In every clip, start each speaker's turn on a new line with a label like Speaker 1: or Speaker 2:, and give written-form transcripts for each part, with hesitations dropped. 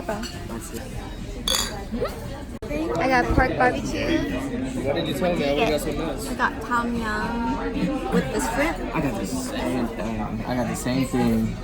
Speaker 1: pepper. I got pork barbecue.
Speaker 2: Why did you tell me? I would have got some nuts.
Speaker 1: I got tom yum with the shrimp.
Speaker 2: I got the same thing. I got the same thing.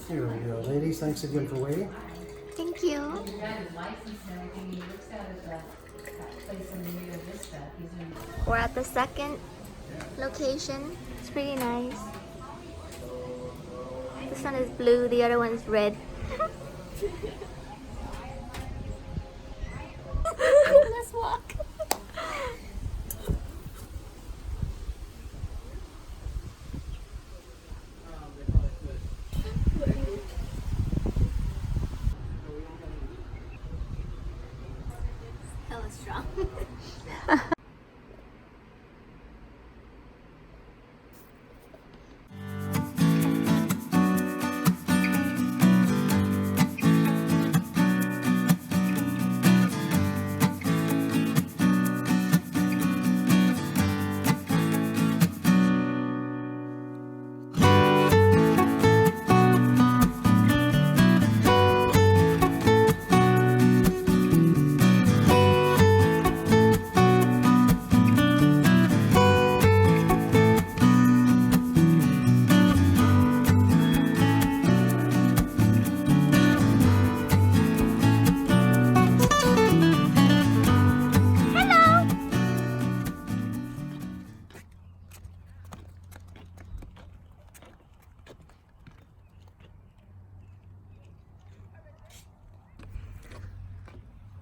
Speaker 3: Here we go. Ladies, thanks again for waiting.
Speaker 1: Thank you. We're at the second location. It's pretty nice. This one is blue, the other one is red. Let's walk. That was strong.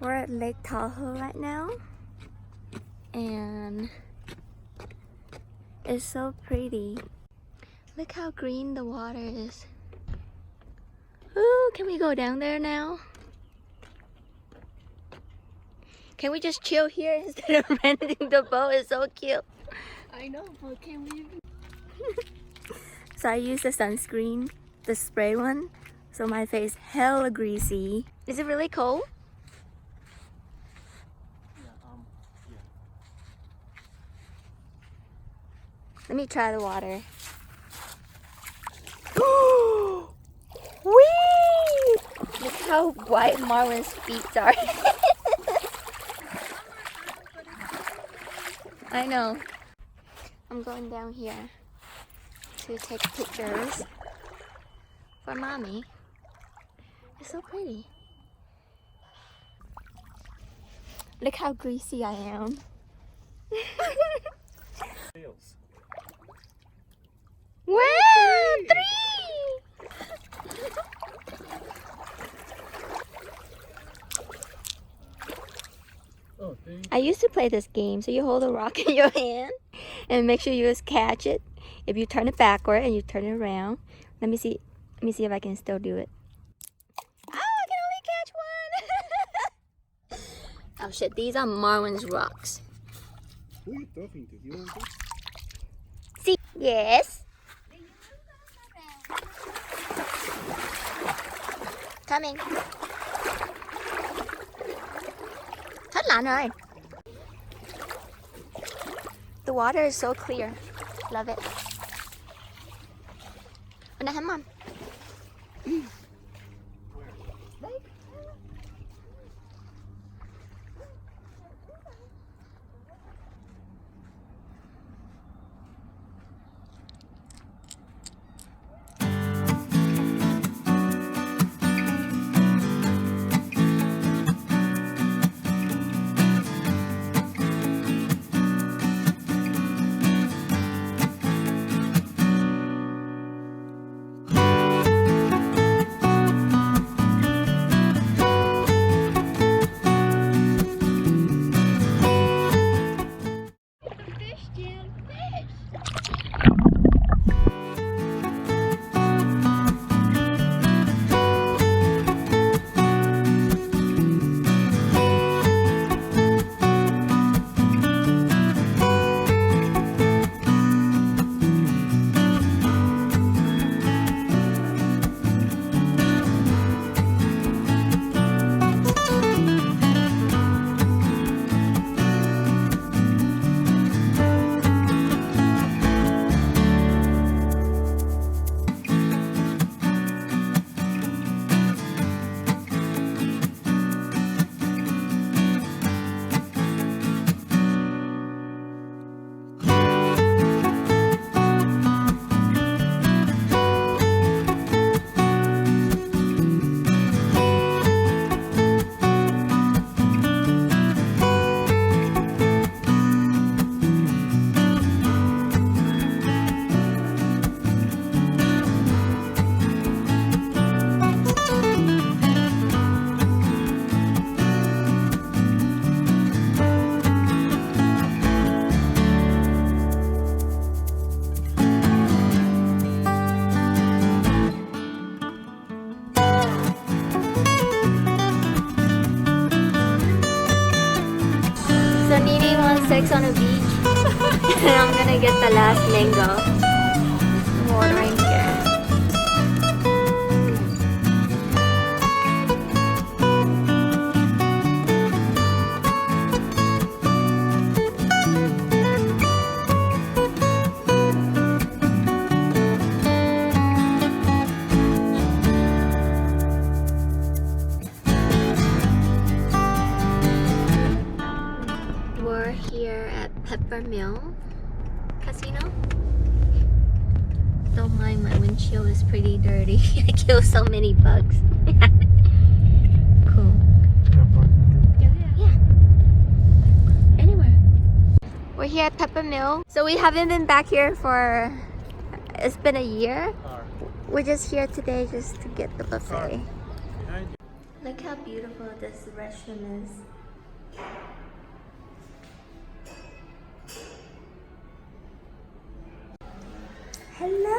Speaker 1: We're at Lake Tahoe right now, and it's so pretty. Look how green the water is. Ooh, can we go down there now? Can we just chill here instead of renting the boat? It's so cute.
Speaker 4: I know, but can we even...
Speaker 1: So I use the sunscreen, the spray one, so my face hella greasy. Is it really cold? Let me try the water. Whee! Look how white Marlon's feet are. I know. I'm going down here to take pictures for mommy. It's so pretty. Look how greasy I am. Wow, 3!
Speaker 2: Oh,
Speaker 1: I used to play this game. So you hold a rock in your hand and make sure you just catch it. If you turn it backward and you turn it around, let me see if I can still do it. Oh, I can only catch one. Oh shit, these are Marwin's rocks.
Speaker 3: Who are you talking to? You want to?
Speaker 1: See, yes. Coming. Hết lạnh rồi. The water is so clear. Love it. Bên đây hả mom? pancakes on a beach. And I'm gonna get the last mango. I'm ordering here. We're here at Peppermill Casino. Don't mind my windshield is pretty dirty. I killed so many bugs. Cool. Yeah. Anywhere. We're here at Peppermill. So we haven't been back here for, it's been a year. We're just here today just to get the buffet. Look how beautiful this restroom is. Hello.